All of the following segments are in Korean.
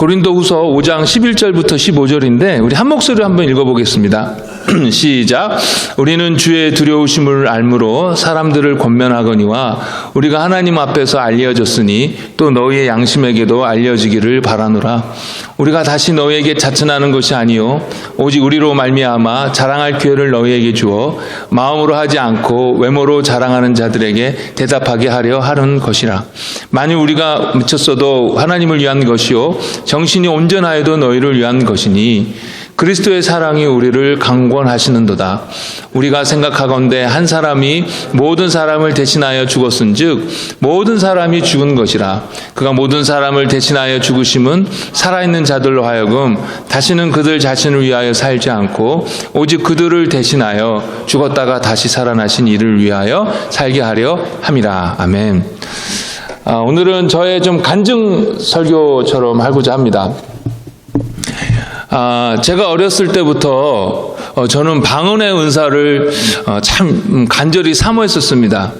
고린도후서 5장 11절부터 15절인데 우리 한 목소리로 한번 읽어보겠습니다. 시작. 우리는 주의 두려우심을 알므로 사람들을 권면하거니와 우리가 하나님 앞에서 알려졌으니 또 너희의 양심에게도 알려지기를 바라노라. 우리가 다시 너희에게 자천하는 것이 아니요 오직 우리로 말미암아 자랑할 기회를 너희에게 주어 마음으로 하지 않고 외모로 자랑하는 자들에게 대답하게 하려 하는 것이라. 만일 우리가 미쳤어도 하나님을 위한 것이요 정신이 온전하여도 너희를 위한 것이니 그리스도의 사랑이 우리를 강권하시는도다. 우리가 생각하건대 한 사람이 모든 사람을 대신하여 죽었은즉 모든 사람이 죽은 것이라. 그가 모든 사람을 대신하여 죽으심은 살아있는 자들로 하여금 다시는 그들 자신을 위하여 살지 않고 오직 그들을 대신하여 죽었다가 다시 살아나신 이를 위하여 살게 하려 함이라. 아멘. 오늘은 저의 좀 간증 설교처럼 하고자 합니다. 제가 어렸을 때부터 저는 방언의 은사를 참 간절히 사모했었습니다.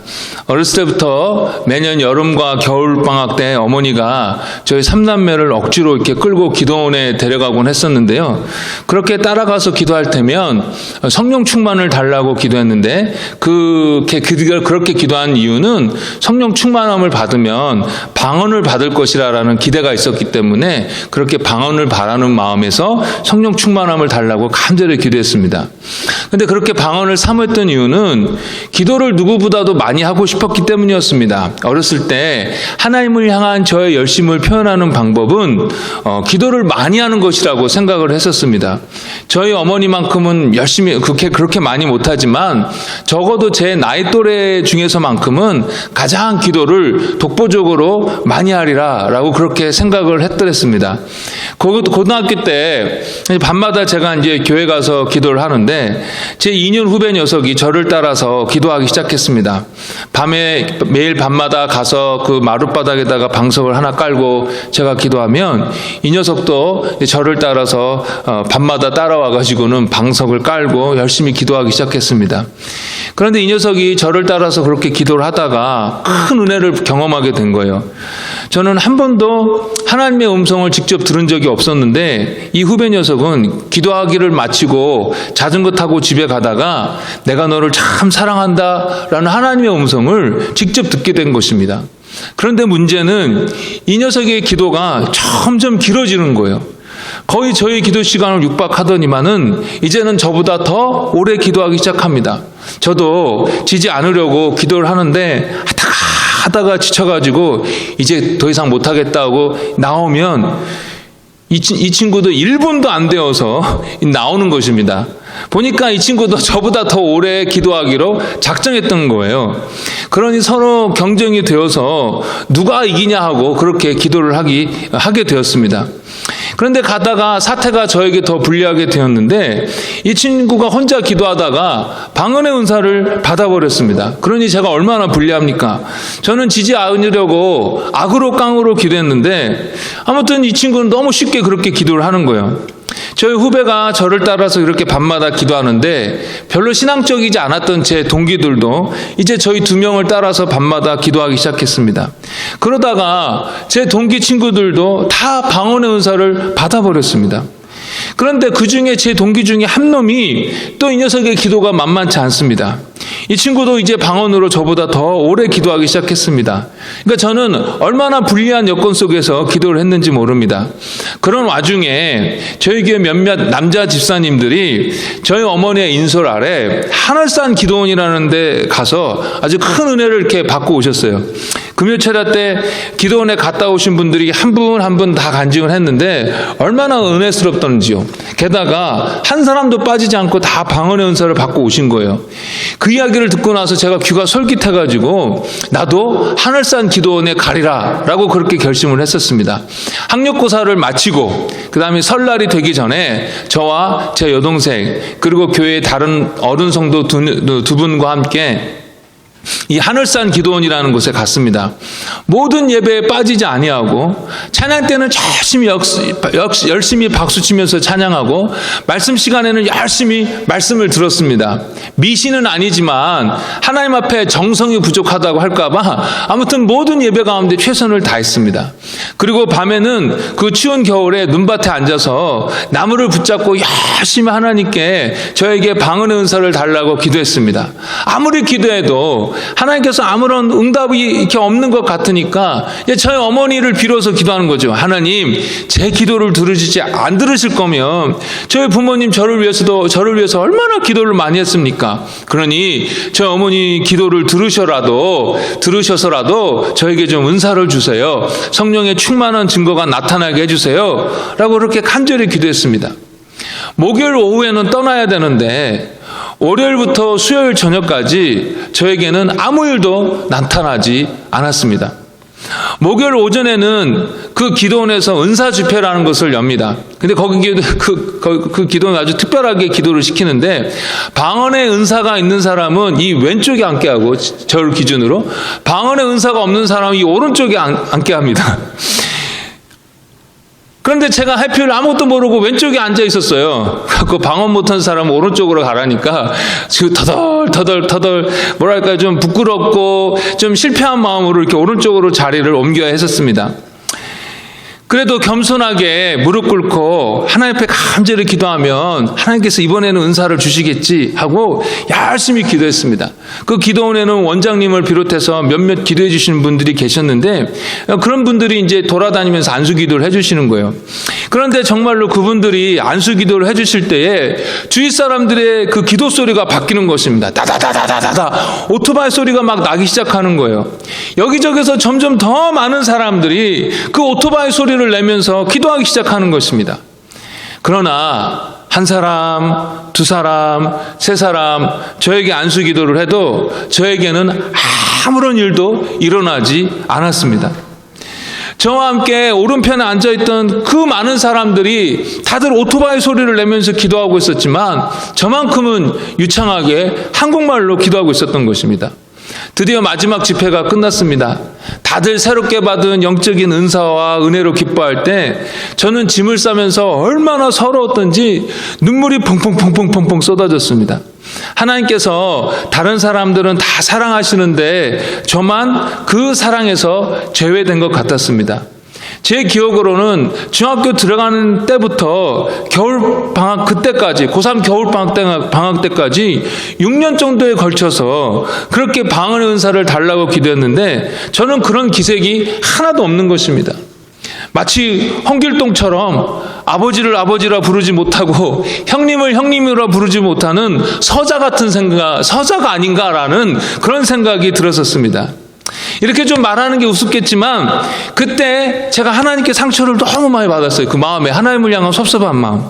어렸을 때부터 매년 여름과 겨울 방학 때 어머니가 저희 삼남매를 억지로 이렇게 끌고 기도원에 데려가곤 했었는데요. 그렇게 따라가서 기도할 때면 성령 충만을 달라고 기도했는데 그렇게 기도한 이유는 성령 충만함을 받으면 방언을 받을 것이라는 기대가 있었기 때문에 그렇게 방언을 바라는 마음에서 성령 충만함을 달라고 간절히 기도했습니다. 근데 그렇게 방언을 사모했던 이유는 기도를 누구보다도 많이 하고 싶었기 때문이었습니다. 어렸을 때 하나님을 향한 저의 열심을 표현하는 방법은 기도를 많이 하는 것이라고 생각을 했었습니다. 저희 어머니만큼은 열심히 그렇게 많이 못하지만 적어도 제 나이 또래 중에서만큼은 가장 기도를 독보적으로 많이 하리라 라고 그렇게 생각을 했더랬습니다. 고등학교 때 밤마다 제가 이제 교회 가서 기도를 하는데 제 2년 후배 녀석이 저를 따라서 기도하기 시작했습니다. 밤에 매일 밤마다 가서 그 마룻바닥에다가 방석을 하나 깔고 제가 기도하면 이 녀석도 저를 따라서 밤마다 따라와가지고는 방석을 깔고 열심히 기도하기 시작했습니다. 그런데 이 녀석이 저를 따라서 그렇게 기도를 하다가 큰 은혜를 경험하게 된 거예요. 저는 한 번도 하나님의 음성을 직접 들은 적이 없었는데 이 후배 녀석은 기도하기를 마치고 자전거 타고 집에 가다가 내가 너를 참 사랑한다라는 하나님의 음성을 직접 듣게 된 것입니다. 그런데 문제는 이 녀석의 기도가 점점 길어지는 거예요. 거의 저희 기도 시간을 육박하더니만은 이제는 저보다 더 오래 기도하기 시작합니다. 저도 지지 않으려고 기도를 하는데 하다가 지쳐가지고 이제 더 이상 못하겠다고 나오면 이 친구도 1분도 안 되어서 나오는 것입니다. 보니까 이 친구도 저보다 더 오래 기도하기로 작정했던 거예요. 그러니 서로 경쟁이 되어서 누가 이기냐 하고 그렇게 기도를 하게 되었습니다. 그런데 가다가 사태가 저에게 더 불리하게 되었는데 이 친구가 혼자 기도하다가 방언의 은사를 받아버렸습니다. 그러니 제가 얼마나 불리합니까? 저는 지지 않으려고 악으로 깡으로 기도했는데 아무튼 이 친구는 너무 쉽게 그렇게 기도를 하는 거예요. 저희 후배가 저를 따라서 이렇게 밤마다 기도하는데 별로 신앙적이지 않았던 제 동기들도 이제 저희 2명을 따라서 밤마다 기도하기 시작했습니다. 그러다가 제 동기 친구들도 다 방언의 은사를 받아버렸습니다. 그런데 그 중에 제 동기 중에 한 놈이 또 이 녀석의 기도가 만만치 않습니다. 이 친구도 이제 방언으로 저보다 더 오래 기도하기 시작했습니다. 그러니까 저는 얼마나 불리한 여건 속에서 기도를 했는지 모릅니다. 그런 와중에 저희 교회 몇몇 남자 집사님들이 저희 어머니의 인솔 아래 하늘산 기도원이라는 데 가서 아주 큰 은혜를 이렇게 받고 오셨어요. 금요철야 때 기도원에 갔다 오신 분들이 한 분 한 분 다 간증을 했는데 얼마나 은혜스럽던지요. 게다가 한 사람도 빠지지 않고 다 방언의 은사를 받고 오신 거예요. 그 이야기를 듣고 나서 제가 귀가 솔깃해가지고 나도 하늘산 기도원에 가리라 라고 그렇게 결심을 했었습니다. 학력고사를 마치고 그 다음에 설날이 되기 전에 저와 제 여동생 그리고 교회의 다른 어른 성도 두 분과 함께 이 하늘산 기도원이라는 곳에 갔습니다. 모든 예배에 빠지지 아니하고 찬양 때는 열심히 박수치면서 찬양하고 말씀 시간에는 열심히 말씀을 들었습니다. 미신은 아니지만 하나님 앞에 정성이 부족하다고 할까봐 아무튼 모든 예배 가운데 최선을 다했습니다. 그리고 밤에는 그 추운 겨울에 눈밭에 앉아서 나무를 붙잡고 열심히 하나님께 저에게 방언의 은사를 달라고 기도했습니다. 아무리 기도해도 하나님께서 아무런 응답이 이렇게 없는 것 같으니까 저희 어머니를 빌어서 기도하는 거죠. 하나님, 제 기도를 안 들으실 거면 저희 부모님 저를 위해서 얼마나 기도를 많이 했습니까? 그러니 저희 어머니 기도를 들으셔서라도 저에게 좀 은사를 주세요. 성령의 충만한 증거가 나타나게 해주세요. 라고 그렇게 간절히 기도했습니다. 목요일 오후에는 떠나야 되는데 월요일부터 수요일 저녁까지 저에게는 아무 일도 나타나지 않았습니다. 목요일 오전에는 그 기도원에서 은사 집회라는 것을 엽니다. 근데 거기 그 기도는 아주 특별하게 기도를 시키는데 방언의 은사가 있는 사람은 이 왼쪽에 앉게 하고 저를 기준으로 방언의 은사가 없는 사람은 이 오른쪽에 앉게 합니다. 그런데 제가 하필 아무것도 모르고 왼쪽에 앉아 있었어요. 그 방언 못하는 사람은 오른쪽으로 가라니까 터덜 뭐랄까 좀 부끄럽고 좀 실패한 마음으로 이렇게 오른쪽으로 자리를 옮겨야 했었습니다. 그래도 겸손하게 무릎 꿇고 하나님 앞에 간절히 기도하면 하나님께서 이번에는 은사를 주시겠지 하고 열심히 기도했습니다. 그 기도원에는 원장님을 비롯해서 몇몇 기도해 주시는 분들이 계셨는데 그런 분들이 이제 돌아다니면서 안수 기도를 해주시는 거예요. 그런데 정말로 그분들이 안수 기도를 해주실 때에 주위 사람들의 그 기도 소리가 바뀌는 것입니다. 다다다다다다 오토바이 소리가 막 나기 시작하는 거예요. 여기저기서 점점 더 많은 사람들이 그 오토바이 소리를 내면서 기도하기 시작하는 것입니다. 그러나 한 사람, 두 사람, 세 사람 저에게 안수 기도를 해도 저에게는 아무런 일도 일어나지 않았습니다. 저와 함께 오른편에 앉아있던 그 많은 사람들이 다들 오토바이 소리를 내면서 기도하고 있었지만 저만큼은 유창하게 한국말로 기도하고 있었던 것입니다. 드디어 마지막 집회가 끝났습니다. 다들 새롭게 받은 영적인 은사와 은혜로 기뻐할 때 저는 짐을 싸면서 얼마나 서러웠던지 눈물이 펑펑 쏟아졌습니다. 하나님께서 다른 사람들은 다 사랑하시는데 저만 그 사랑에서 제외된 것 같았습니다. 제 기억으로는 중학교 들어가는 때부터 겨울방학 그때까지 고3 겨울방학 때까지 6년 정도에 걸쳐서 그렇게 방언의 은사를 달라고 기도했는데 저는 그런 기색이 하나도 없는 것입니다. 마치 홍길동처럼 아버지를 아버지라 부르지 못하고 형님을 형님이라 부르지 못하는 서자가 아닌가라는 그런 생각이 들었었습니다. 이렇게 좀 말하는 게 우습겠지만 그때 제가 하나님께 상처를 너무 많이 받았어요. 그 마음에 하나님을 향한 섭섭한 마음.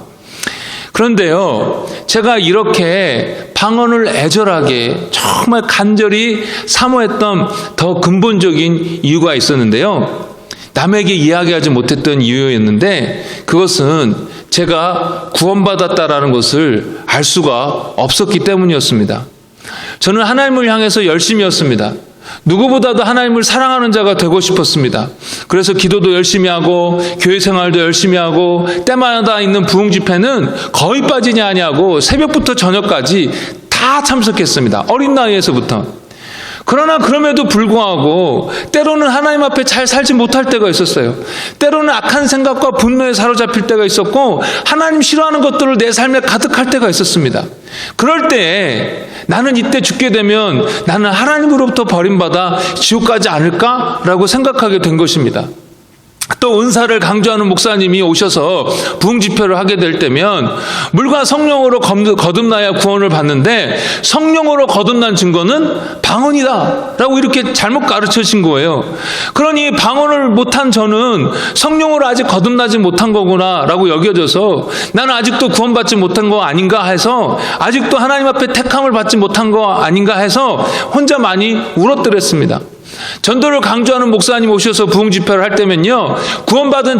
그런데요, 제가 이렇게 방언을 애절하게 정말 간절히 사모했던 더 근본적인 이유가 있었는데요. 남에게 이야기하지 못했던 이유였는데 그것은 제가 구원받았다라는 것을 알 수가 없었기 때문이었습니다. 저는 하나님을 향해서 열심이었습니다. 누구보다도 하나님을 사랑하는 자가 되고 싶었습니다. 그래서 기도도 열심히 하고 교회 생활도 열심히 하고 때마다 있는 부흥 집회는 거의 빠지지 아니하고 새벽부터 저녁까지 다 참석했습니다. 어린 나이에서부터. 그러나 그럼에도 불구하고 때로는 하나님 앞에 잘 살지 못할 때가 있었어요. 때로는 악한 생각과 분노에 사로잡힐 때가 있었고 하나님 싫어하는 것들을 내 삶에 가득할 때가 있었습니다. 그럴 때 나는 이때 죽게 되면 나는 하나님으로부터 버림받아 지옥 가지 않을까라고 생각하게 된 것입니다. 또 은사를 강조하는 목사님이 오셔서 부흥 집회를 하게 될 때면 물과 성령으로 거듭나야 구원을 받는데 성령으로 거듭난 증거는 방언이다 라고 이렇게 잘못 가르쳐진 거예요. 그러니 방언을 못한 저는 성령으로 아직 거듭나지 못한 거구나 라고 여겨져서 나는 아직도 구원받지 못한 거 아닌가 해서 아직도 하나님 앞에 택함을 받지 못한 거 아닌가 해서 혼자 많이 울었더랬습니다. 전도를 강조하는 목사님 오셔서 부흥 집회를 할 때면요, 구원받은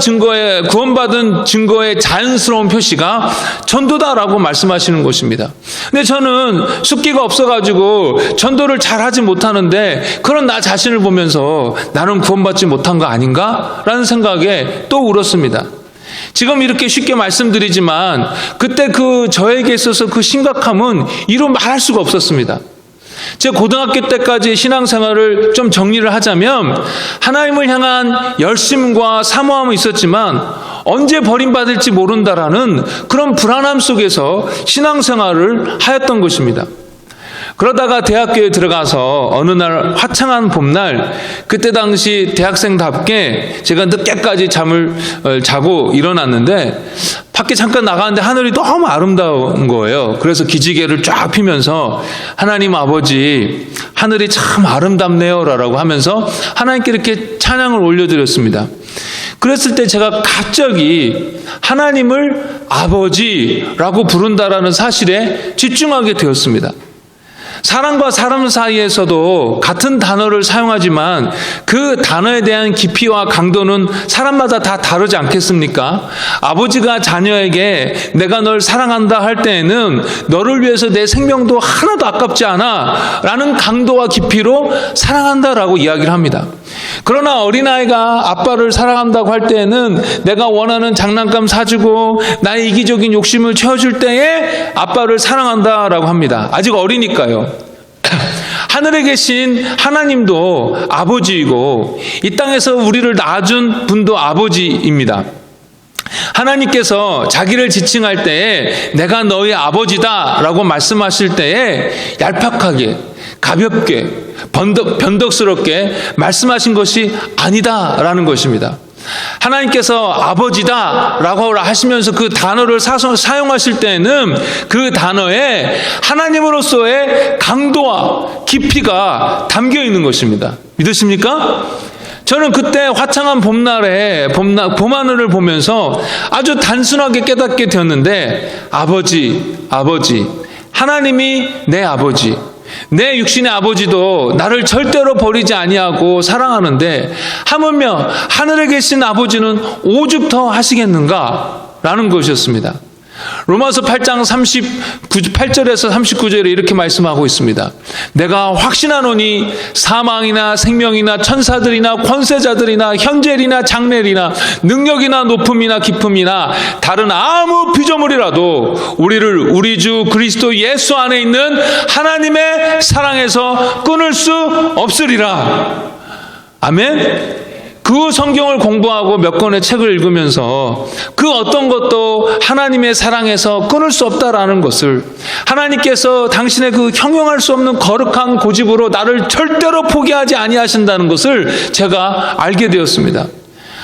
증거의 자연스러운 표시가 전도다라고 말씀하시는 것입니다. 근데 저는 숫기가 없어가지고 전도를 잘하지 못하는데 그런 나 자신을 보면서 나는 구원받지 못한 거 아닌가라는 생각에 또 울었습니다. 지금 이렇게 쉽게 말씀드리지만 그때 저에게 있어서 그 심각함은 이루 말할 수가 없었습니다. 제 고등학교 때까지 신앙생활을 좀 정리를 하자면 하나님을 향한 열심과 사모함은 있었지만 언제 버림받을지 모른다라는 그런 불안함 속에서 신앙생활을 하였던 것입니다. 그러다가 대학교에 들어가서 어느 날 화창한 봄날, 그때 당시 대학생답게 제가 늦게까지 잠을 자고 일어났는데 밖에 잠깐 나가는데 하늘이 너무 아름다운 거예요. 그래서 기지개를 쫙 피면서 하나님 아버지, 하늘이 참 아름답네요 라고 하면서 하나님께 이렇게 찬양을 올려드렸습니다. 그랬을 때 제가 갑자기 하나님을 아버지라고 부른다라는 사실에 집중하게 되었습니다. 사람과 사람 사이에서도 같은 단어를 사용하지만 그 단어에 대한 깊이와 강도는 사람마다 다 다르지 않겠습니까? 아버지가 자녀에게 내가 널 사랑한다 할 때에는 너를 위해서 내 생명도 하나도 아깝지 않아 라는 강도와 깊이로 사랑한다라고 이야기를 합니다. 그러나 어린아이가 아빠를 사랑한다고 할 때에는 내가 원하는 장난감 사주고 나의 이기적인 욕심을 채워줄 때에 아빠를 사랑한다라고 합니다. 아직 어리니까요. 하늘에 계신 하나님도 아버지이고 이 땅에서 우리를 낳아준 분도 아버지입니다. 하나님께서 자기를 지칭할 때에 내가 너희 아버지다 라고 말씀하실 때에 얄팍하게, 가볍게, 변덕스럽게 말씀하신 것이 아니다라는 것입니다. 하나님께서 아버지다 라고 하시면서 그 단어를 사용하실 때에는 그 단어에 하나님으로서의 강도와 깊이가 담겨 있는 것입니다. 믿으십니까? 저는 그때 화창한 봄날에 봄하늘을 보면서 아주 단순하게 깨닫게 되었는데 아버지, 하나님이 내 아버지, 내 육신의 아버지도 나를 절대로 버리지 아니하고 사랑하는데 하물며 하늘에 계신 아버지는 오죽 더 하시겠는가? 라는 것이었습니다. 로마서 8장 38절에서 39절에 이렇게 말씀하고 있습니다. 내가 확신하노니 사망이나 생명이나 천사들이나 권세자들이나 현재리나 장래리나 능력이나 높음이나 깊음이나 다른 아무 피조물이라도 우리를 우리 주 그리스도 예수 안에 있는 하나님의 사랑에서 끊을 수 없으리라. 아멘. 그 성경을 공부하고 몇 권의 책을 읽으면서 그 어떤 것도 하나님의 사랑에서 끊을 수 없다라는 것을, 하나님께서 당신의 그 형용할 수 없는 거룩한 고집으로 나를 절대로 포기하지 아니하신다는 것을 제가 알게 되었습니다.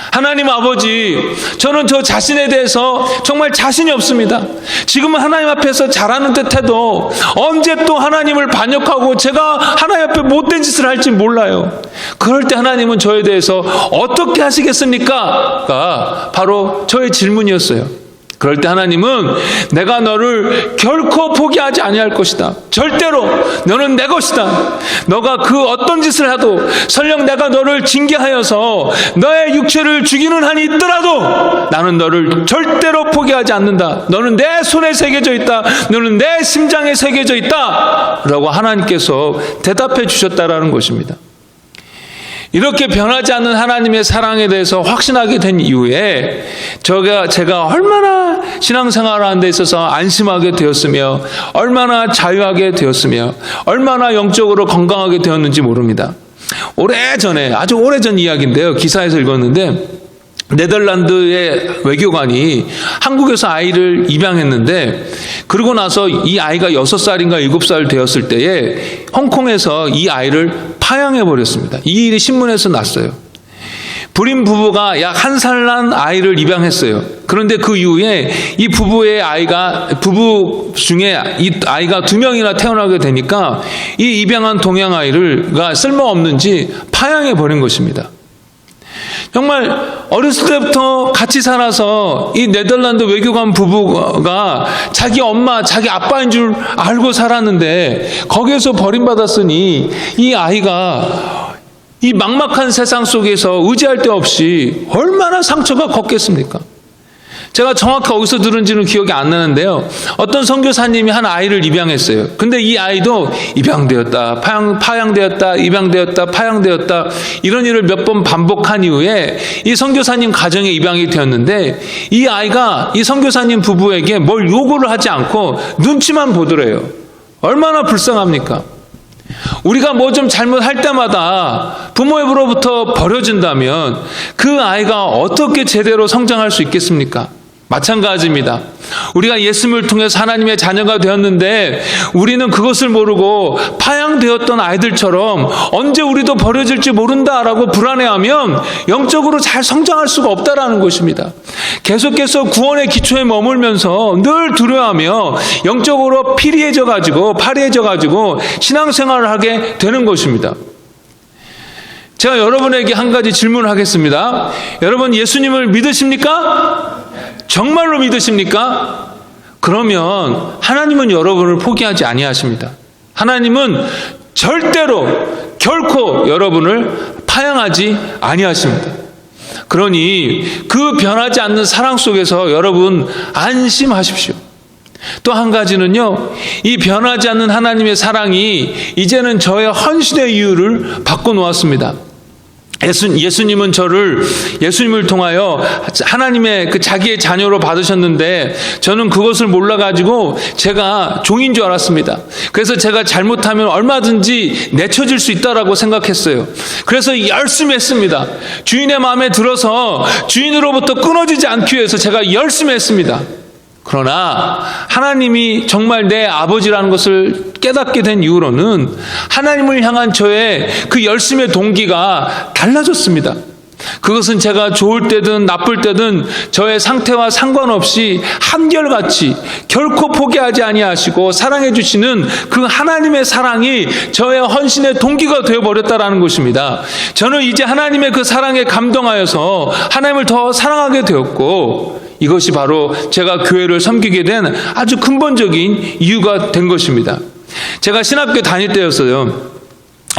하나님 아버지, 저는 저 자신에 대해서 정말 자신이 없습니다. 지금은 하나님 앞에서 잘하는 듯해도 언제 또 하나님을 반역하고 제가 하나님 앞에 못된 짓을 할지 몰라요. 그럴 때 하나님은 저에 대해서 어떻게 하시겠습니까?가 바로 저의 질문이었어요. 그럴 때 하나님은 내가 너를 결코 포기하지 아니할 것이다. 절대로 너는 내 것이다. 너가 그 어떤 짓을 하도 설령 내가 너를 징계하여서 너의 육체를 죽이는 한이 있더라도 나는 너를 절대로 포기하지 않는다. 너는 내 손에 새겨져 있다. 너는 내 심장에 새겨져 있다. 라고 하나님께서 대답해 주셨다라는 것입니다. 이렇게 변하지 않는 하나님의 사랑에 대해서 확신하게 된 이후에 제가 얼마나 신앙생활을 하는 데 있어서 안심하게 되었으며 얼마나 자유하게 되었으며 얼마나 영적으로 건강하게 되었는지 모릅니다. 오래전에, 아주 오래전 이야기인데요. 기사에서 읽었는데 네덜란드의 외교관이 한국에서 아이를 입양했는데 그러고 나서 이 아이가 6살인가 7살 되었을 때에 홍콩에서 이 아이를 파양해버렸습니다. 이 일이 신문에서 났어요. 불임 부부가 약 1살 난 아이를 입양했어요. 그런데 그 이후에 이 부부 중에 이 아이가 2명이나 태어나게 되니까 이 입양한 동양 아이가 쓸모없는지 파양해버린 것입니다. 정말 어렸을 때부터 같이 살아서 이 네덜란드 외교관 부부가 자기 엄마, 자기 아빠인 줄 알고 살았는데 거기에서 버림받았으니 이 아이가 이 막막한 세상 속에서 의지할 데 없이 얼마나 상처가 컸겠습니까? 제가 정확히 어디서 들은지는 기억이 안 나는데요. 어떤 선교사님이 한 아이를 입양했어요. 근데 이 아이도 입양되었다, 파양되었다, 입양되었다, 파양되었다, 이런 일을 몇 번 반복한 이후에 이 선교사님 가정에 입양이 되었는데, 이 아이가 이 선교사님 부부에게 뭘 요구를 하지 않고 눈치만 보더래요. 얼마나 불쌍합니까? 우리가 뭐 좀 잘못할 때마다 부모로부터 버려진다면 그 아이가 어떻게 제대로 성장할 수 있겠습니까? 마찬가지입니다. 우리가 예수님을 통해서 하나님의 자녀가 되었는데 우리는 그것을 모르고 파양되었던 아이들처럼 언제 우리도 버려질지 모른다라고 불안해하면 영적으로 잘 성장할 수가 없다라는 것입니다. 계속해서 구원의 기초에 머물면서 늘 두려워하며 영적으로 파리해져가지고 신앙생활을 하게 되는 것입니다. 제가 여러분에게 한 가지 질문을 하겠습니다. 여러분, 예수님을 믿으십니까? 정말로 믿으십니까? 그러면 하나님은 여러분을 포기하지 아니하십니다. 하나님은 절대로 결코 여러분을 파양하지 아니하십니다. 그러니 그 변하지 않는 사랑 속에서 여러분 안심하십시오. 또 한 가지는요, 이 변하지 않는 하나님의 사랑이 이제는 저의 헌신의 이유를 바꿔놓았습니다. 예수님은 예수님을 통하여 하나님의 자기의 자녀로 받으셨는데 저는 그것을 몰라가지고 제가 종인 줄 알았습니다. 그래서 제가 잘못하면 얼마든지 내쳐질 수 있다라고 생각했어요. 그래서 열심히 했습니다. 주인의 마음에 들어서 주인으로부터 끊어지지 않기 위해서 제가 열심히 했습니다. 그러나 하나님이 정말 내 아버지라는 것을 깨닫게 된 이후로는 하나님을 향한 저의 그 열심의 동기가 달라졌습니다. 그것은 제가 좋을 때든 나쁠 때든 저의 상태와 상관없이 한결같이 결코 포기하지 아니하시고 사랑해 주시는 그 하나님의 사랑이 저의 헌신의 동기가 되어버렸다라는 것입니다. 저는 이제 하나님의 그 사랑에 감동하여서 하나님을 더 사랑하게 되었고, 이것이 바로 제가 교회를 섬기게 된 아주 근본적인 이유가 된 것입니다. 제가 신학교 다닐 때였어요.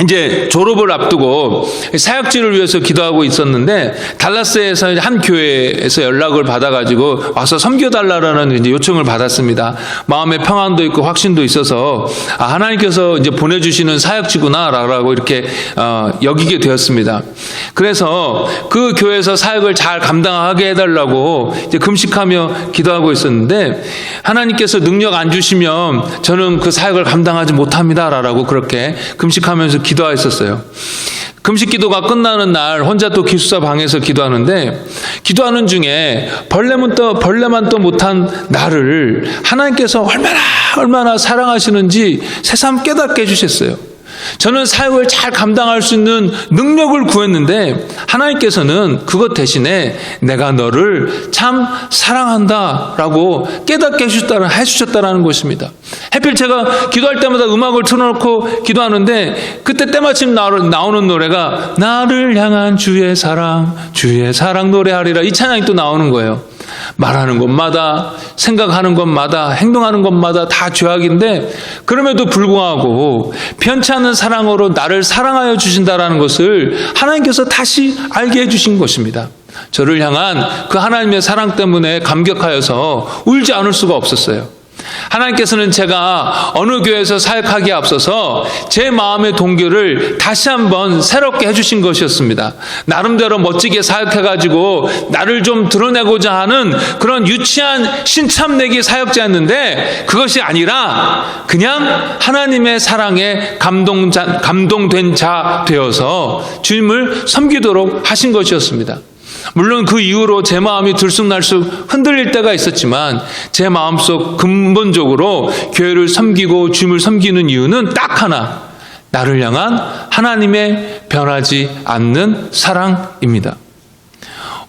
이제 졸업을 앞두고 사역지를 위해서 기도하고 있었는데 달라스에서 한 교회에서 연락을 받아가지고 와서 섬겨달라는 이제 요청을 받았습니다. 마음의 평안도 있고 확신도 있어서 하나님께서 이제 보내주시는 사역지구나라고 이렇게 여기게 되었습니다. 그래서 그 교회에서 사역을 잘 감당하게 해달라고 이제 금식하며 기도하고 있었는데 하나님께서 능력 안 주시면 저는 그 사역을 감당하지 못합니다라고 그렇게 금식하면서 기도했었어요. 금식 기도가 끝나는 날 혼자 또 기숙사 방에서 기도하는데 기도하는 중에 벌레만 또 못한 나를 하나님께서 얼마나 사랑하시는지 새삼 깨닫게 해주셨어요. 저는 사역을 잘 감당할 수 있는 능력을 구했는데 하나님께서는 그것 대신에 내가 너를 참 사랑한다라고 깨닫게 해주셨다라는 것입니다. 하필 제가 기도할 때마다 음악을 틀어놓고 기도하는데 그때 때마침 나오는 노래가 나를 향한 주의 사랑 노래하리라, 이 찬양이 또 나오는 거예요. 말하는 것마다, 생각하는 것마다, 행동하는 것마다 다 죄악인데 그럼에도 불구하고 편치 않은 사랑으로 나를 사랑하여 주신다라는 것을 하나님께서 다시 알게 해주신 것입니다. 저를 향한 그 하나님의 사랑 때문에 감격하여서 울지 않을 수가 없었어요. 하나님께서는 제가 어느 교회에서 사역하기에 앞서서 제 마음의 동기를 다시 한번 새롭게 해주신 것이었습니다. 나름대로 멋지게 사역해가지고 나를 좀 드러내고자 하는 그런 유치한 신참내기 사역자였는데 그것이 아니라 그냥 하나님의 사랑에 감동된 자 되어서 주님을 섬기도록 하신 것이었습니다. 물론 그 이후로 제 마음이 들쑥날쑥 흔들릴 때가 있었지만 제 마음속 근본적으로 교회를 섬기고 주님을 섬기는 이유는 딱 하나, 나를 향한 하나님의 변하지 않는 사랑입니다.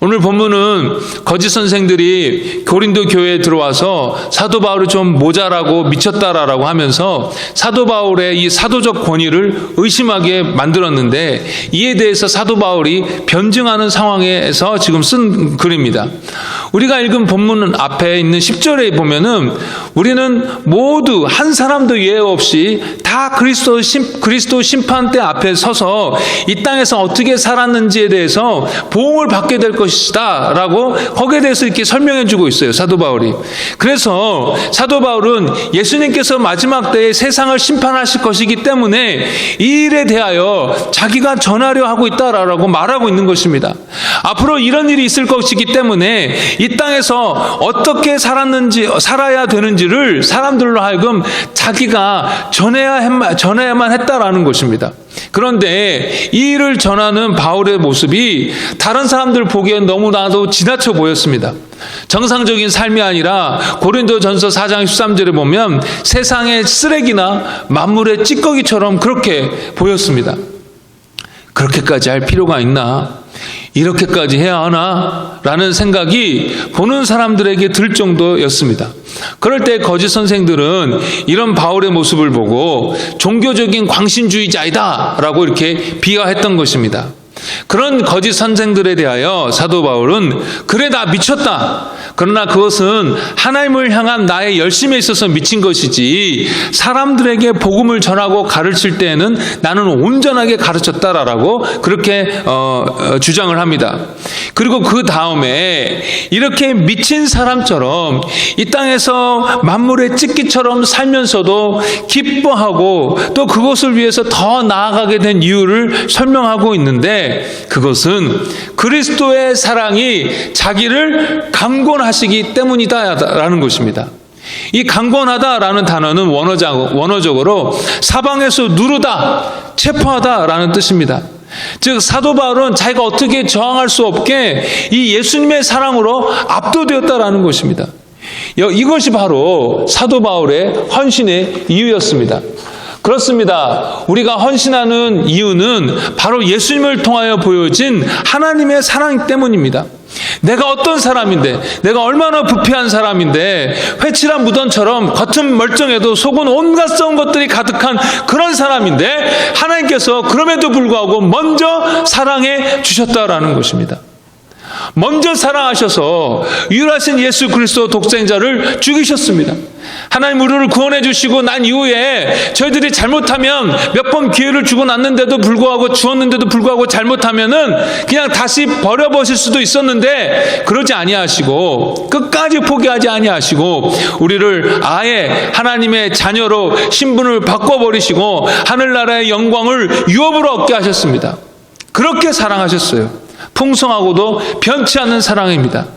오늘 본문은 거짓 선생들이 고린도 교회에 들어와서 사도 바울이 좀 모자라고 미쳤다라고 하면서 사도 바울의 이 사도적 권위를 의심하게 만들었는데, 이에 대해서 사도 바울이 변증하는 상황에서 지금 쓴 글입니다. 우리가 읽은 본문 앞에 있는 10절에 보면은 우리는 모두 한 사람도 예외 없이 다 그리스도 심판대 앞에 서서 이 땅에서 어떻게 살았는지에 대해서 보응을 받게 될 것이다 라고 거기에 대해서 이렇게 설명해 주고 있어요, 사도 바울이. 그래서 사도 바울은 예수님께서 마지막 때에 세상을 심판하실 것이기 때문에 이 일에 대하여 자기가 전하려 하고 있다라고 말하고 있는 것입니다. 앞으로 이런 일이 있을 것이기 때문에 이 땅에서 어떻게 살아야 되는지를 사람들로 하여금 자기가 전해야만 했다라는 것입니다. 그런데 이 일을 전하는 바울의 모습이 다른 사람들 보기엔 너무나도 지나쳐 보였습니다. 정상적인 삶이 아니라 고린도전서 4장 13절에 보면 세상의 쓰레기나 만물의 찌꺼기처럼 그렇게 보였습니다. 그렇게까지 할 필요가 있나? 이렇게까지 해야 하나? 라는 생각이 보는 사람들에게 들 정도였습니다. 그럴 때 거짓 선생들은 이런 바울의 모습을 보고 종교적인 광신주의자이다 라고 이렇게 비하했던 것입니다. 그런 거짓 선생들에 대하여 사도 바울은 그래 나 미쳤다. 그러나 그것은 하나님을 향한 나의 열심에 있어서 미친 것이지 사람들에게 복음을 전하고 가르칠 때에는 나는 온전하게 가르쳤다라고 그렇게 주장을 합니다. 그리고 그 다음에 이렇게 미친 사람처럼 이 땅에서 만물의 찢기처럼 살면서도 기뻐하고 또 그것을 위해서 더 나아가게 된 이유를 설명하고 있는데, 그것은 그리스도의 사랑이 자기를 강권하시기 때문이다라는 것입니다. 이 강권하다라는 단어는 원어적으로 사방에서 누르다, 체포하다라는 뜻입니다. 즉 사도 바울은 자기가 어떻게 저항할 수 없게 이 예수님의 사랑으로 압도되었다라는 것입니다. 이것이 바로 사도 바울의 헌신의 이유였습니다. 그렇습니다. 우리가 헌신하는 이유는 바로 예수님을 통하여 보여진 하나님의 사랑 때문입니다. 내가 어떤 사람인데, 내가 얼마나 부패한 사람인데, 회칠한 무덤처럼 겉은 멀쩡해도 속은 온갖 썩은 것들이 가득한 그런 사람인데 하나님께서 그럼에도 불구하고 먼저 사랑해 주셨다라는 것입니다. 먼저 사랑하셔서 유일하신 예수 그리스도 독생자를 죽이셨습니다. 하나님 우리를 구원해 주시고 난 이후에 저희들이 잘못하면 몇 번 기회를 주고 주었는데도 불구하고 잘못하면은 그냥 다시 버려버릴 수도 있었는데 그러지 아니하시고 끝까지 포기하지 아니하시고 우리를 아예 하나님의 자녀로 신분을 바꿔버리시고 하늘나라의 영광을 유업으로 얻게 하셨습니다. 그렇게 사랑하셨어요. 풍성하고도 변치 않는 사랑입니다.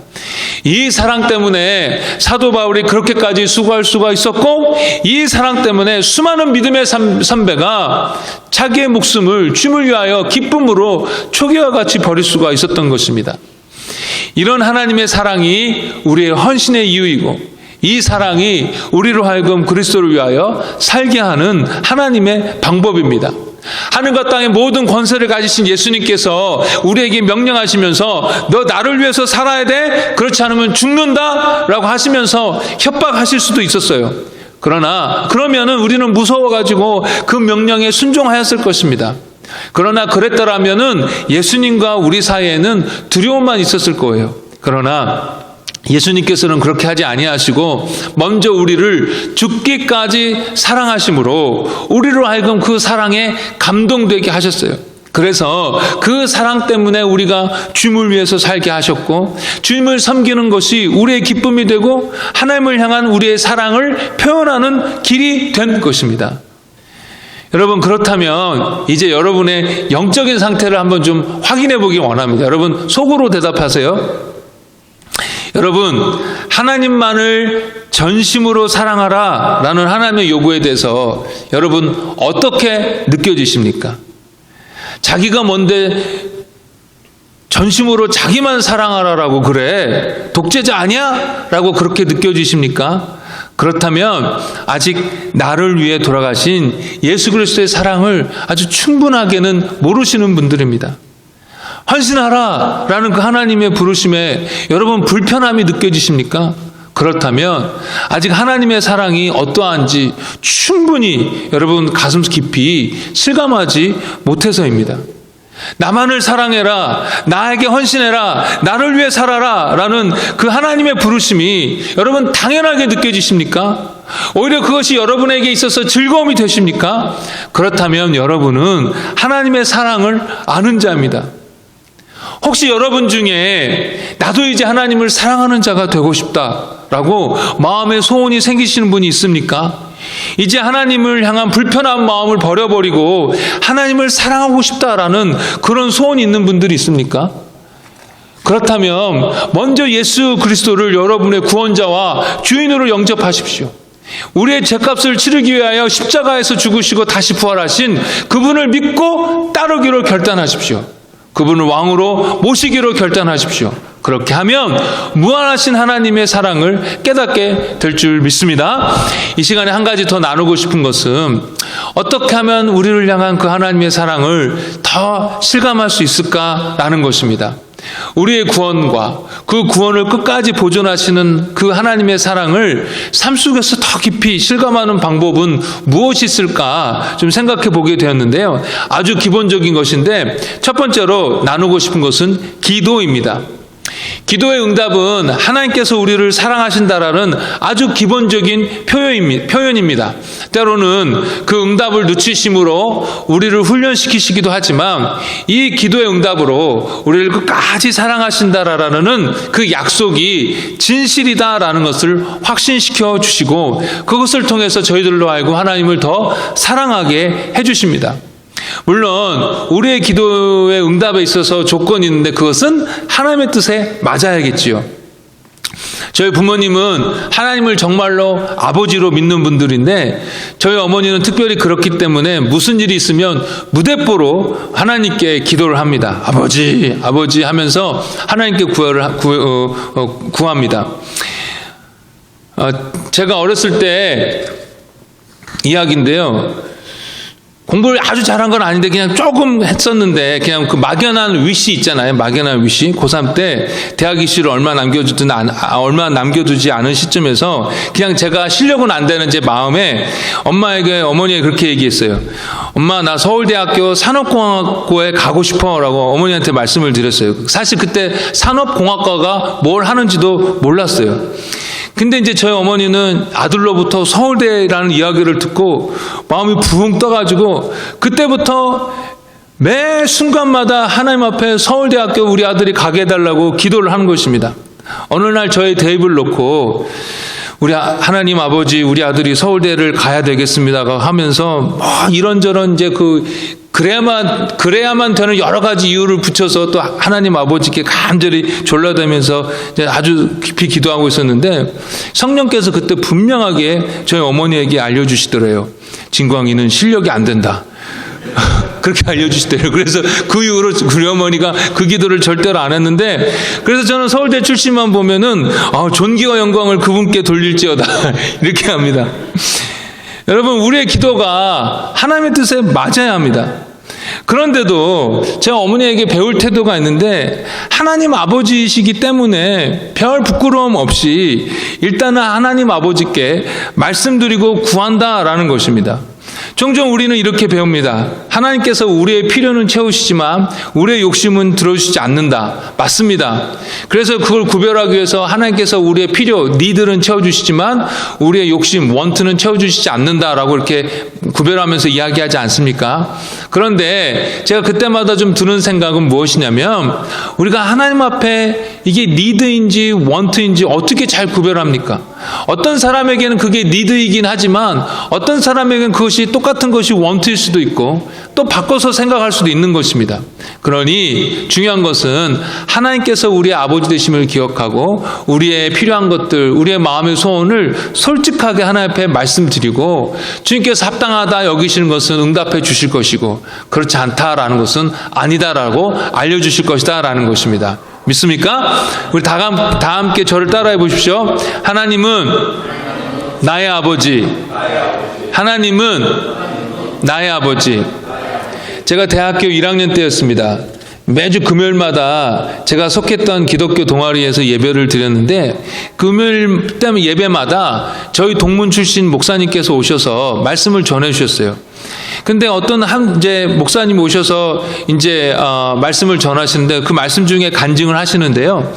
이 사랑 때문에 사도 바울이 그렇게까지 수고할 수가 있었고, 이 사랑 때문에 수많은 믿음의 선배가 자기의 목숨을 주님을 위하여 기쁨으로 초기와 같이 버릴 수가 있었던 것입니다. 이런 하나님의 사랑이 우리의 헌신의 이유이고, 이 사랑이 우리로 하여금 그리스도를 위하여 살게 하는 하나님의 방법입니다. 하늘과 땅의 모든 권세를 가지신 예수님께서 우리에게 명령하시면서 너 나를 위해서 살아야 돼? 그렇지 않으면 죽는다? 라고 하시면서 협박하실 수도 있었어요. 그러면은 우리는 무서워가지고 그 명령에 순종하였을 것입니다. 그러나 그랬더라면은 예수님과 우리 사이에는 두려움만 있었을 거예요. 그러나 예수님께서는 그렇게 하지 아니하시고 먼저 우리를 죽기까지 사랑하심으로 우리로 하여금 그 사랑에 감동되게 하셨어요. 그래서 그 사랑 때문에 우리가 주님을 위해서 살게 하셨고, 주님을 섬기는 것이 우리의 기쁨이 되고 하나님을 향한 우리의 사랑을 표현하는 길이 된 것입니다. 여러분, 그렇다면 이제 여러분의 영적인 상태를 한번 좀 확인해 보기 원합니다. 여러분 속으로 대답하세요. 여러분, 하나님만을 전심으로 사랑하라 라는 하나님의 요구에 대해서 여러분 어떻게 느껴지십니까? 자기가 뭔데 전심으로 자기만 사랑하라라고 그래? 독재자 아니야? 라고 그렇게 느껴지십니까? 그렇다면 아직 나를 위해 돌아가신 예수 그리스도의 사랑을 아주 충분하게는 모르시는 분들입니다. 헌신하라 라는 그 하나님의 부르심에 여러분 불편함이 느껴지십니까? 그렇다면 아직 하나님의 사랑이 어떠한지 충분히 여러분 가슴 깊이 실감하지 못해서입니다. 나만을 사랑해라, 나에게 헌신해라, 나를 위해 살아라 라는 그 하나님의 부르심이 여러분 당연하게 느껴지십니까? 오히려 그것이 여러분에게 있어서 즐거움이 되십니까? 그렇다면 여러분은 하나님의 사랑을 아는 자입니다. 혹시 여러분 중에 나도 이제 하나님을 사랑하는 자가 되고 싶다라고 마음의 소원이 생기시는 분이 있습니까? 이제 하나님을 향한 불편한 마음을 버려버리고 하나님을 사랑하고 싶다라는 그런 소원이 있는 분들이 있습니까? 그렇다면 먼저 예수 그리스도를 여러분의 구원자와 주인으로 영접하십시오. 우리의 죄값을 치르기 위하여 십자가에서 죽으시고 다시 부활하신 그분을 믿고 따르기로 결단하십시오. 그분을 왕으로 모시기로 결단하십시오. 그렇게 하면 무한하신 하나님의 사랑을 깨닫게 될 줄 믿습니다. 이 시간에 한 가지 더 나누고 싶은 것은 어떻게 하면 우리를 향한 그 하나님의 사랑을 더 실감할 수 있을까라는 것입니다. 우리의 구원과 그 구원을 끝까지 보존하시는 그 하나님의 사랑을 삶 속에서 더 깊이 실감하는 방법은 무엇이 있을까 좀 생각해 보게 되었는데요. 아주 기본적인 것인데 첫 번째로 나누고 싶은 것은 기도입니다. 기도의 응답은 하나님께서 우리를 사랑하신다라는 아주 기본적인 표현입니다. 때로는 그 응답을 늦추심으로 우리를 훈련시키시기도 하지만 이 기도의 응답으로 우리를 끝까지 사랑하신다라는 그 약속이 진실이다라는 것을 확신시켜 주시고 그것을 통해서 저희들로 하여금 하나님을 더 사랑하게 해주십니다. 물론 우리의 기도의 응답에 있어서 조건이 있는데 그것은 하나님의 뜻에 맞아야겠지요. 저희 부모님은 하나님을 정말로 아버지로 믿는 분들인데 저희 어머니는 특별히 그렇기 때문에 무슨 일이 있으면 무대뽀로 하나님께 기도를 합니다. 아버지, 아버지 하면서 하나님께 구합니다. 제가 어렸을 때 이야기인데요. 공부를 아주 잘한 건 아닌데 그냥 조금 했었는데 그냥 그 막연한 위시 있잖아요. 막연한 위시. 고3 때 대학 입시를 얼마 남겨두지 않은 시점에서 그냥 제가 실력은 안 되는 제 마음에 어머니에게 그렇게 얘기했어요. 엄마, 나 서울대학교 산업공학과에 가고 싶어 라고 어머니한테 말씀을 드렸어요. 사실 그때 산업공학과가 뭘 하는지도 몰랐어요. 근데 이제 저희 어머니는 아들로부터 서울대라는 이야기를 듣고 마음이 부흥 떠가지고 그때부터 매 순간마다 하나님 앞에 서울대학교 우리 아들이 가게 해달라고 기도를 하는 것입니다. 어느 날 저의 대입을 놓고 우리 하나님 아버지 우리 아들이 서울대를 가야 되겠습니다 하면서 이런저런 이제 그래야만 되는 여러 가지 이유를 붙여서 또 하나님 아버지께 간절히 졸라대면서 이제 아주 깊이 기도하고 있었는데 성령께서 그때 분명하게 저희 어머니에게 알려주시더래요. 진광이는 실력이 안 된다. 그렇게 알려주시더래요. 그래서 그 이후로 우리 어머니가 그 기도를 절대로 안 했는데 그래서 저는 서울대 출신만 보면은 존귀와 영광을 그분께 돌릴지어다 이렇게 합니다. 여러분 우리의 기도가 하나님의 뜻에 맞아야 합니다. 그런데도 제가 어머니에게 배울 태도가 있는데 하나님 아버지이시기 때문에 별 부끄러움 없이 일단은 하나님 아버지께 말씀드리고 구한다라는 것입니다. 종종 우리는 이렇게 배웁니다. 하나님께서 우리의 필요는 채우시지만 우리의 욕심은 들어주시지 않는다. 맞습니다. 그래서 그걸 구별하기 위해서 하나님께서 우리의 필요, 니들은 채워주시지만 우리의 욕심, 원트는 채워주시지 않는다라고 이렇게 구별하면서 이야기하지 않습니까? 그런데 제가 그때마다 좀 드는 생각은 무엇이냐면 우리가 하나님 앞에 이게 니드인지 원트인지 어떻게 잘 구별합니까? 어떤 사람에게는 그게 니드이긴 하지만 어떤 사람에게는 그것이 똑같은 것이 원트일 수도 있고 또 바꿔서 생각할 수도 있는 것입니다. 그러니 중요한 것은 하나님께서 우리의 아버지 되심을 기억하고 우리의 필요한 것들, 우리의 마음의 소원을 솔직하게 하나님 앞에 말씀드리고 주님께서 합당하다 여기시는 것은 응답해 주실 것이고 그렇지 않다라는 것은 아니다라고 알려주실 것이다라는 것입니다. 믿습니까? 우리 다 함께 저를 따라해 보십시오. 하나님은 나의 아버지. 하나님은 나의 아버지. 제가 대학교 1학년 때였습니다. 매주 금요일마다 제가 속했던 기독교 동아리에서 예배를 드렸는데 금요일 때문에 예배마다 저희 동문 출신 목사님께서 오셔서 말씀을 전해 주셨어요. 근데 어떤 이제 목사님 오셔서 이제 말씀을 전하시는데 그 말씀 중에 간증을 하시는데요.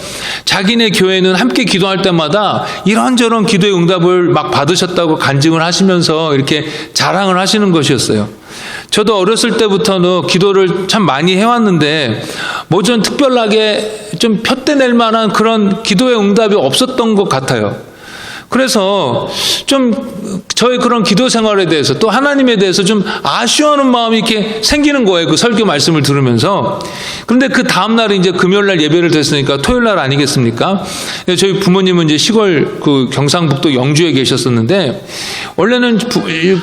자기네 교회는 함께 기도할 때마다 이런저런 기도의 응답을 막 받으셨다고 간증을 하시면서 이렇게 자랑을 하시는 것이었어요. 저도 어렸을 때부터는 기도를 참 많이 해왔는데 뭐 좀 특별하게 좀 푯대낼 만한 그런 기도의 응답이 없었던 것 같아요. 그래서 좀 저의 그런 기도 생활에 대해서 또 하나님에 대해서 좀 아쉬워하는 마음이 이렇게 생기는 거예요. 그 설교 말씀을 들으면서. 그런데 그 다음날에 이제 금요일날 예배를 드렸으니까 토요일날 아니겠습니까? 저희 부모님은 이제 시골 그 경상북도 영주에 계셨었는데 원래는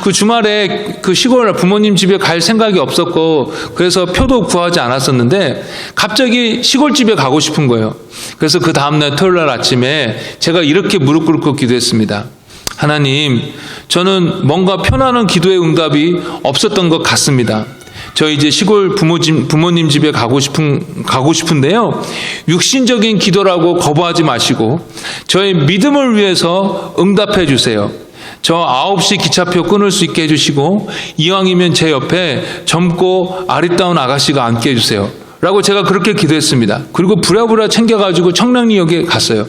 그 주말에 그 시골 부모님 집에 갈 생각이 없었고 그래서 표도 구하지 않았었는데 갑자기 시골집에 가고 싶은 거예요. 그래서 그 다음날 토요일날 아침에 제가 이렇게 무릎 꿇고 기도했습니다. 하나님, 저는 뭔가 편안한 기도의 응답이 없었던 것 같습니다. 저 이제 시골 부모님 집에 가고 싶은데요. 육신적인 기도라고 거부하지 마시고 저의 믿음을 위해서 응답해 주세요. 저 9시 기차표 끊을 수 있게 해주시고 이왕이면 제 옆에 젊고 아리따운 아가씨가 앉게 해주세요. 라고 제가 그렇게 기도했습니다. 그리고 부랴부랴 챙겨가지고 청량리역에 갔어요.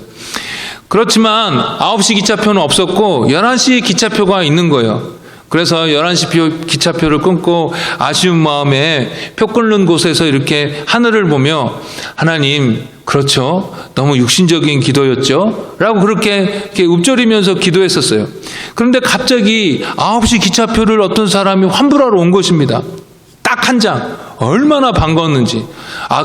그렇지만 9시 기차표는 없었고 11시 기차표가 있는 거예요. 그래서 11시 기차표를 끊고 아쉬운 마음에 표 끊는 곳에서 이렇게 하늘을 보며 하나님, 그렇죠. 너무 육신적인 기도였죠. 라고 그렇게 읊조리면서 기도했었어요. 그런데 갑자기 9시 기차표를 어떤 사람이 환불하러 온 것입니다. 딱 한 장. 얼마나 반가웠는지.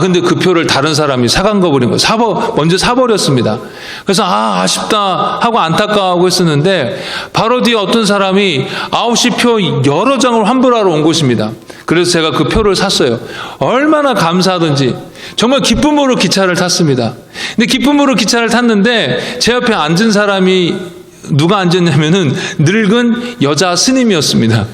근데 그 표를 다른 사람이 사간 거 버린 거예요. 먼저 사버렸습니다. 그래서 아쉽다 하고 안타까워하고 했었는데 바로 뒤에 어떤 사람이 9시 표 여러 장을 환불하러 온 것입니다. 그래서 제가 그 표를 샀어요. 얼마나 감사하든지 정말 기쁨으로 기차를 탔습니다. 근데 기쁨으로 기차를 탔는데 제 옆에 앉은 사람이 누가 앉았냐면은 늙은 여자 스님이었습니다.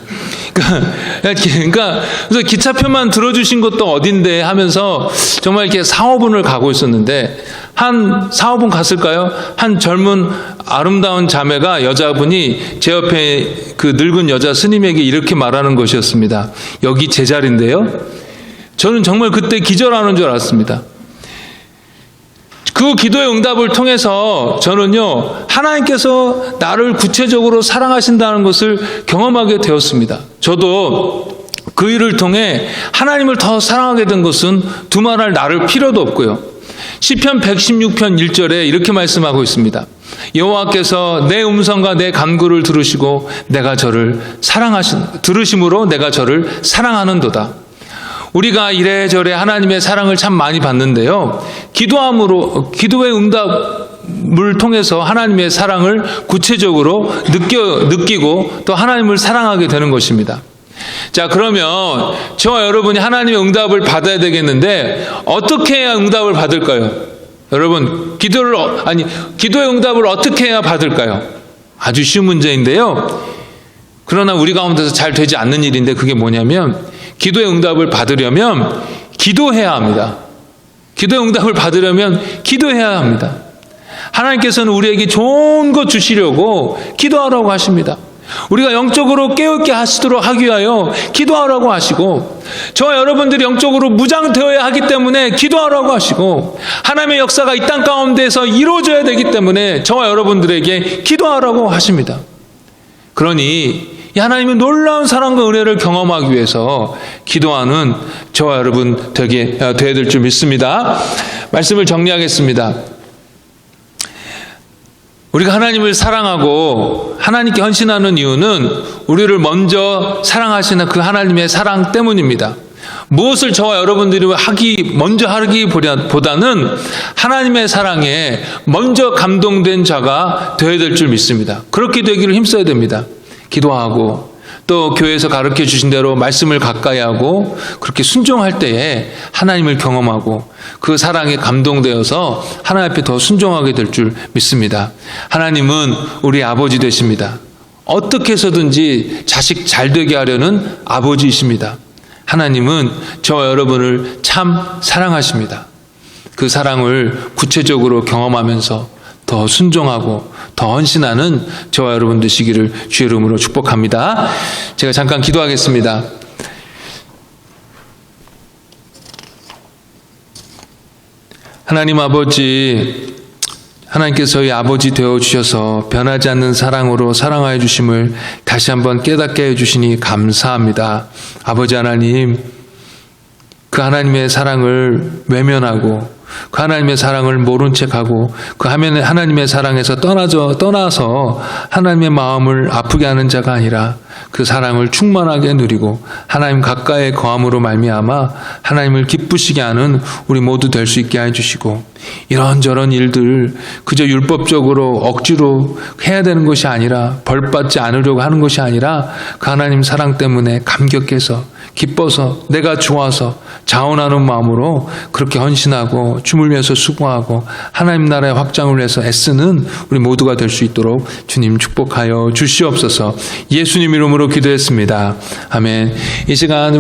그러니까 그래서 기차표만 들어주신 것도 어딘데 하면서 정말 이렇게 4-5분을 가고 있었는데 한 4-5분 갔을까요? 한 젊은 아름다운 자매가 여자분이 제 옆에 그 늙은 여자 스님에게 이렇게 말하는 것이었습니다. 여기 제 자리인데요. 저는 정말 그때 기절하는 줄 알았습니다. 그 기도의 응답을 통해서 저는요, 하나님께서 나를 구체적으로 사랑하신다는 것을 경험하게 되었습니다. 저도 그 일을 통해 하나님을 더 사랑하게 된 것은 두말할 나를 필요도 없고요. 시편 116편 1절에 이렇게 말씀하고 있습니다. 여호와께서 내 음성과 내 간구를 들으시고 들으심으로 내가 저를 사랑하는도다. 우리가 이래저래 하나님의 사랑을 참 많이 받는데요. 기도의 응답을 통해서 하나님의 사랑을 구체적으로 느끼고 또 하나님을 사랑하게 되는 것입니다. 자, 그러면 저와 여러분이 하나님의 응답을 받아야 되겠는데 어떻게 해야 응답을 받을까요? 여러분, 기도의 응답을 어떻게 해야 받을까요? 아주 쉬운 문제인데요. 그러나 우리 가운데서 잘 되지 않는 일인데 그게 뭐냐면 기도의 응답을 받으려면 기도해야 합니다. 기도의 응답을 받으려면 기도해야 합니다. 하나님께서는 우리에게 좋은 것 주시려고 기도하라고 하십니다. 우리가 영적으로 깨어있게 하시도록 하기 위하여 기도하라고 하시고 저와 여러분들이 영적으로 무장되어야 하기 때문에 기도하라고 하시고 하나님의 역사가 이 땅 가운데서 이루어져야 되기 때문에 저와 여러분들에게 기도하라고 하십니다. 그러니 이 하나님의 놀라운 사랑과 은혜를 경험하기 위해서 기도하는 저와 여러분 되어야 될 줄 믿습니다. 말씀을 정리하겠습니다. 우리가 하나님을 사랑하고 하나님께 헌신하는 이유는 우리를 먼저 사랑하시는 그 하나님의 사랑 때문입니다. 무엇을 저와 여러분들이 먼저 하기보다는 하나님의 사랑에 먼저 감동된 자가 되어야 될 줄 믿습니다. 그렇게 되기를 힘써야 됩니다. 기도하고 또 교회에서 가르쳐 주신 대로 말씀을 가까이 하고 그렇게 순종할 때에 하나님을 경험하고 그 사랑에 감동되어서 하나님 앞에 더 순종하게 될 줄 믿습니다. 하나님은 우리 아버지 되십니다. 어떻게 해서든지 자식 잘 되게 하려는 아버지이십니다. 하나님은 저와 여러분을 참 사랑하십니다. 그 사랑을 구체적으로 경험하면서 더 순종하고 더 헌신하는 저와 여러분 되시기를 주의 이름으로 축복합니다. 제가 잠깐 기도하겠습니다. 하나님 아버지, 하나님께서 저희 아버지 되어주셔서 변하지 않는 사랑으로 사랑하여 주심을 다시 한번 깨닫게 해주시니 감사합니다. 아버지 하나님, 그 하나님의 사랑을 외면하고 그 하나님의 사랑을 모른 척하고 그 하나님의 사랑에서 떠나서 하나님의 마음을 아프게 하는 자가 아니라 그 사랑을 충만하게 누리고 하나님 가까이 거함으로 말미암아 하나님을 기쁘시게 하는 우리 모두 될 수 있게 해주시고, 이런저런 일들 그저 율법적으로 억지로 해야 되는 것이 아니라 벌받지 않으려고 하는 것이 아니라 그 하나님 사랑 때문에 감격해서 기뻐서 내가 좋아서 자원하는 마음으로 그렇게 헌신하고 춤을 위해서 수고하고 하나님 나라의 확장을 위해서 애쓰는 우리 모두가 될 수 있도록 주님 축복하여 주시옵소서. 예수님 이름으로 기도했습니다. 아멘. 이 시간